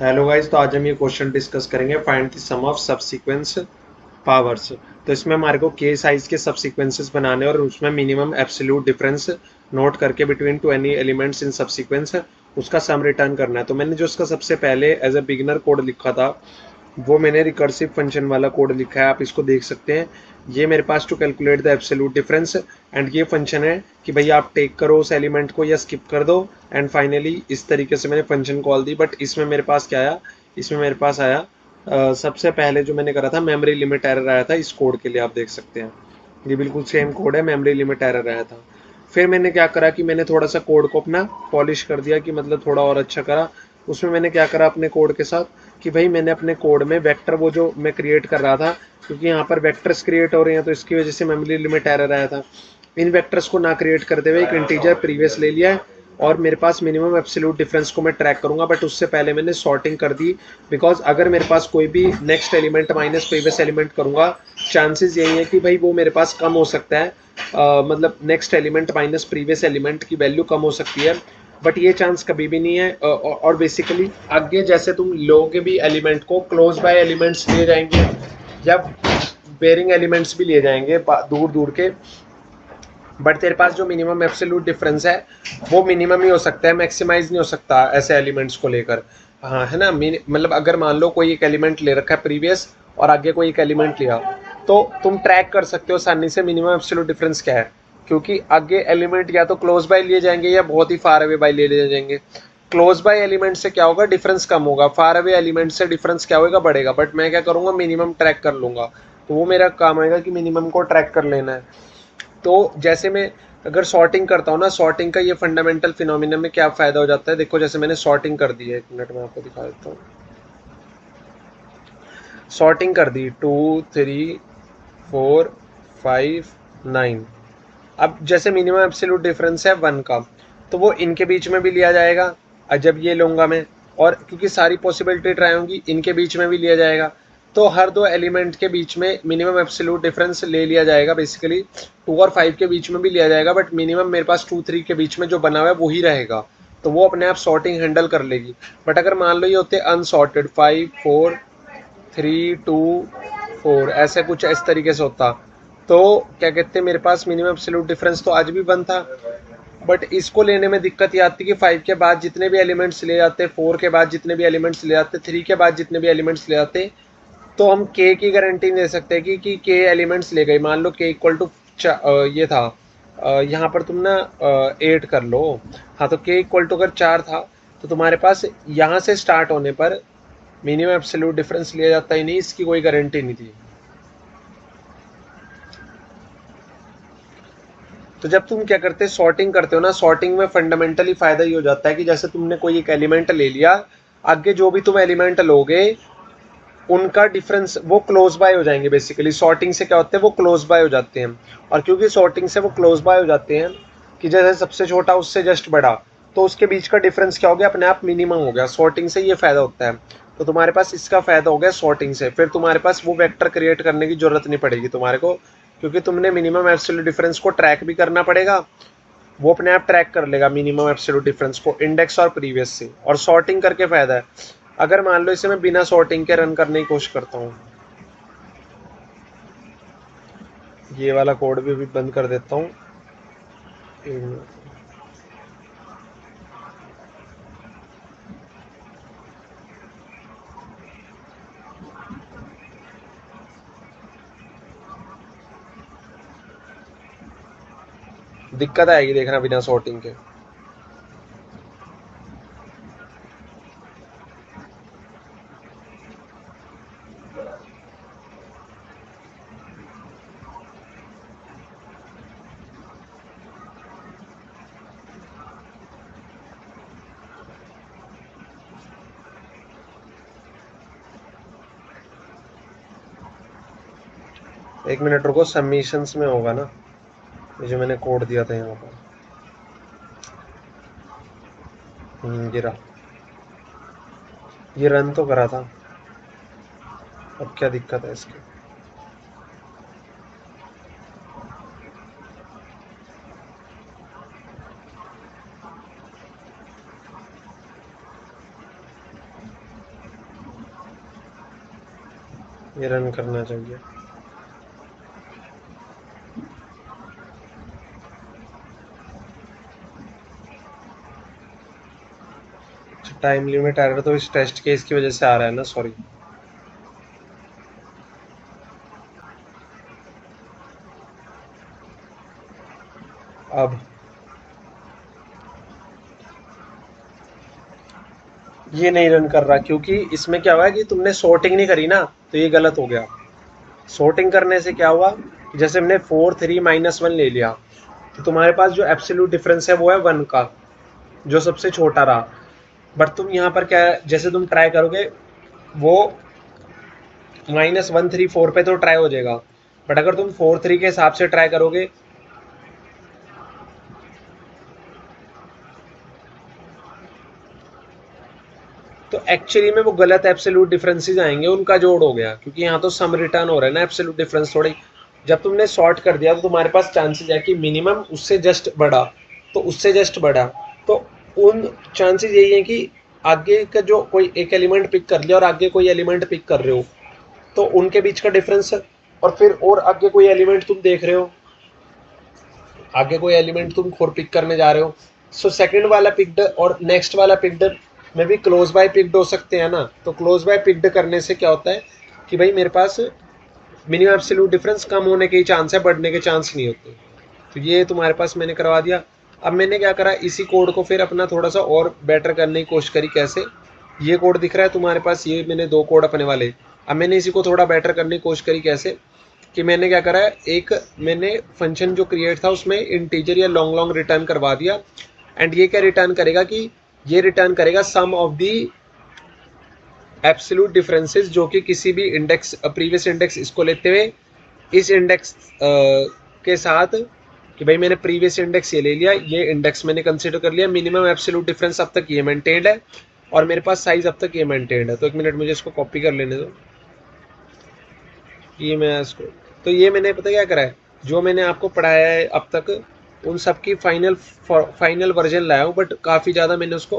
Hello guys, तो आज हम ये क्वेश्चन डिस्कस करेंगे find the sum of subsequence powers. तो इसमें हमारे को के साइज के सबसीक्वेंसेस बनाने और उसमें मिनिमम एब्सोल्यूट डिफरेंस नोट करके between two any elements in subsequence उसका सम रिटर्न करना है। तो मैंने जो उसका सबसे पहले एज अ बिगिनर कोड लिखा था वो मैंने रिकर्सिव फंक्शन वाला कोड लिखा है, आप इसको देख सकते हैं। ये मेरे पास to calculate the absolute difference and ये फंक्शन है कि भैया आप टेक करो उस एलिमेंट को या स्किप कर दो। एंड फाइनली इस तरीके से मैंने फंक्शन कॉल दी। बट इसमें मेरे पास क्या आया, इसमें मेरे पास आया सबसे पहले जो मैंने करा था मेमोरी लिमिट एरर आया था इस कोड के लिए, आप देख सकते हैं। ये बिल्कुल सेम कोड है, मेमोरी लिमिट एरर आया था। फिर मैंने क्या करा कि मैंने थोड़ा सा कोड को अपना पॉलिश कर दिया कि मतलब थोड़ा और अच्छा करा। उसमें मैंने क्या करा अपने कोड के साथ कि भाई मैंने अपने कोड में वेक्टर वो जो मैं क्रिएट कर रहा था, क्योंकि यहाँ पर वेक्टर्स क्रिएट हो रहे हैं तो इसकी वजह से मेमोरी लिमिट एरर आया था। इन वेक्टर्स को ना क्रिएट करते हुए एक इंटीजर प्रीवियस ले लिया है और मेरे पास मिनिमम एब्सोल्यूट डिफरेंस को मैं ट्रैक करूंगा। बट उससे पहले मैंने सॉर्टिंग कर दी, बिकॉज अगर मेरे पास कोई भी next element minus previous element करूंगा, चांसेस यही है कि भाई वो मेरे पास कम हो सकता है। मतलब next element minus previous element की वैल्यू कम हो सकती है, बट ये चांस कभी भी नहीं है। और बेसिकली आगे जैसे तुम लोगे भी एलिमेंट को क्लोज बाय एलिमेंट्स लिए जाएंगे या बेरिंग एलिमेंट्स भी लिए जाएंगे दूर दूर के, बट तेरे पास जो मिनिमम एब्सोल्यूट डिफरेंस है वो मिनिमम ही हो सकता है, मैक्सिमाइज नहीं हो सकता ऐसे एलिमेंट्स को लेकर। हाँ है ना, मतलब अगर मान लो कोई एक एलिमेंट ले रखा है प्रीवियस और आगे कोई एक एलिमेंट लिया, तो तुम ट्रैक कर सकते हो आसानी से मिनिमम एब्सोल्यूट डिफरेंस क्या है, क्योंकि आगे एलिमेंट या तो क्लोज बाय लिए जाएंगे या बहुत ही फार अवे बाय ले जाएंगे। क्लोज बाय एलिमेंट से क्या होगा, डिफरेंस कम होगा, फार अवे एलिमेंट से डिफरेंस क्या होगा, बढ़ेगा। बट मैं क्या करूंगा, मिनिमम ट्रैक कर लूंगा। तो वो मेरा काम आएगा कि मिनिमम को ट्रैक कर लेना है। तो जैसे मैं अगर सॉर्टिंग करता हूँ ना, सॉर्टिंग का ये फंडामेंटल फिनोमिना में क्या फायदा हो जाता है, देखो जैसे मैंने सॉर्टिंग कर दी है, एक मिनट में आपको दिखा देता हूँ। सॉर्टिंग कर दी 2 3 4 5 9। अब जैसे मिनिमम एब्सोल्यूट डिफरेंस है 1 का, तो वो इनके बीच में भी लिया जाएगा। जब ये लूंगा मैं, और क्योंकि सारी पॉसिबिलिटी ट्राई होंगी, इनके बीच में भी लिया जाएगा। तो हर दो एलिमेंट के बीच में मिनिमम एब्सोल्यूट डिफरेंस ले लिया जाएगा। बेसिकली 2 और 5 के बीच में भी लिया जाएगा, बट मिनिमम मेरे पास 2 3 के बीच में जो बना हुआ है वही रहेगा। तो वो अपने आप सॉर्टिंग हैंडल कर लेगी। बट अगर मान लो ये होते अनसॉर्टेड 5 4 3 2 4, ऐसे कुछ इस तरीके से होता, तो क्या कहते हैं, मेरे पास मिनिमम एब्सोल्यूट डिफरेंस तो आज भी 1 था। बट इसको लेने में दिक्कत ये आती है कि 5 के बाद जितने भी एलिमेंट्स ले जाते, 4 के बाद जितने भी एलिमेंट्स ले जाते, 3 के बाद जितने भी एलिमेंट्स ले जाते, तो हम के की गारंटी नहीं दे सकते कि के एलिमेंट्स ले गए। मान लो के इक्वल टू ये था, यहाँ पर तुम ना 8 कर लो। हाँ, तो के इक्वल टू अगर 4 था, तो तुम्हारे पास यहाँ से स्टार्ट होने पर मिनिमम एब्सोल्यूट डिफरेंस लिया जाता ही नहीं, इसकी कोई गारंटी नहीं थी। तो जब तुम क्या करते सॉर्टिंग करते हो ना, सॉर्टिंग में फंडामेंटली फायदा ये हो जाता है कि जैसे तुमने कोई एक एलिमेंट ले लिया, आगे जो भी तुम एलिमेंट लोगे उनका डिफरेंस वो क्लोज बाय हो जाएंगे। बेसिकली सॉर्टिंग से क्या होता है, वो क्लोज बाय हो जाते हैं। और क्योंकि सॉर्टिंग से वो क्लोज बाय हो जाते हैं कि जैसे सबसे छोटा उससे जस्ट बड़ा, तो उसके बीच का डिफरेंस क्या हो गया, अपने आप मिनिमम हो गया। सॉर्टिंग से ये फायदा होता है। तो तुम्हारे पास इसका फायदा हो गया सॉर्टिंग से। फिर तुम्हारे पास वो वेक्टर क्रिएट करने की जरूरत नहीं पड़ेगी तुम्हारे को, क्योंकि तुमने मिनिमम एब्सोल्यूट डिफरेंस को ट्रैक भी करना पड़ेगा। वो अपने आप ट्रैक कर लेगा मिनिमम एब्सोल्यूट डिफरेंस को इंडेक्स और प्रीवियस से। और सॉर्टिंग करके फायदा है, अगर मान लो इसे मैं बिना सॉर्टिंग के रन करने की कोशिश करता हूँ, ये वाला कोड भी बंद कर देता हूँ। दिक्कत आएगी देखना बिना सॉर्टिंग के। एक मिनट रुको, सबमिशंस में होगा ना ये जो मैंने कोड दिया था यहाँ पर। गिरा, ये रन तो करा था, अब क्या दिक्कत है इसकी। ये रन करना चाहिए। टाइम लिमिट एरर तो इस टेस्ट केस की वजह से आ रहा है ना, सॉरी। अब ये नहीं रन कर रहा क्योंकि इसमें क्या हुआ है कि तुमने सॉर्टिंग नहीं करी ना, तो ये गलत हो गया। सॉर्टिंग करने से क्या हुआ, जैसे हमने 4 3 -1 ले लिया, तो तुम्हारे पास जो एब्सोल्यूट डिफरेंस है वो है 1 का, जो सबसे छोटा रहा। बट तुम यहाँ पर क्या है, जैसे तुम ट्राई करोगे वो -1 3 4 पे तो ट्राई हो जाएगा, बट अगर तुम 4 3 के हिसाब से ट्राई करोगे तो एक्चुअली में वो गलत एब्सोल्यूट डिफरेंसेस आएंगे, उनका जोड़ हो गया, क्योंकि यहाँ तो सम रिटर्न हो रहा है ना, एब्सोल्यूट डिफरेंस थोड़ी। जब तुमने सॉर्ट कर दिया तो तुम्हारे पास चांसेस है कि मिनिमम उससे जस्ट बढ़ा, तो उससे जस्ट बढ़ा, तो उन चांसेस यही है कि आगे का जो कोई एक एलिमेंट पिक कर लिया और आगे कोई एलिमेंट पिक कर रहे हो, तो उनके बीच का डिफरेंस, और फिर और आगे कोई एलिमेंट तुम देख रहे हो, आगे कोई एलिमेंट तुम और पिक करने जा रहे हो, सो सेकंड वाला पिक्ड और नेक्स्ट वाला पिक्ड में भी क्लोज बाय पिक्ड हो सकते हैं ना। तो क्लोज बाय पिक्ड करने से क्या होता है कि भाई मेरे पास मिनिमम एब्सोल्यूट डिफरेंस कम होने के ही चांस है, बढ़ने के चांस नहीं होते। तो ये तुम्हारे पास मैंने करवा दिया। अब मैंने क्या करा, इसी कोड को फिर अपना थोड़ा सा और बेटर करने की कोशिश करी। कैसे, ये कोड दिख रहा है तुम्हारे पास, ये मैंने 2 कोड अपने वाले, अब मैंने इसी को थोड़ा बेटर करने की कोशिश करी। कैसे कि मैंने क्या करा है, एक मैंने फंक्शन जो क्रिएट था उसमें इंटीजर या लॉन्ग लॉन्ग रिटर्न करवा दिया। एंड ये क्या रिटर्न करेगा कि ये रिटर्न करेगा सम ऑफ दी एब्सोल्यूट डिफरेंसेस, जो कि किसी भी इंडेक्स प्रीवियस इंडेक्स इसको लेते हुए इस इंडेक्स के साथ, कि भाई मैंने प्रीवियस इंडेक्स ये ले लिया, ये इंडेक्स मैंने कंसीडर कर लिया, मिनिमम एब्सोल्यूट डिफरेंस अब तक ये मेंटेन्ड है और मेरे पास साइज अब तक ये मेंटेन्ड है। तो एक मिनट मुझे इसको कॉपी कर लेने दो, ये मैं इसको, तो ये मैंने पता क्या करा है, जो मैंने आपको पढ़ाया है अब तक उन सब की फाइनल वर्जन लाया हूँ, बट काफ़ी ज़्यादा मैंने उसको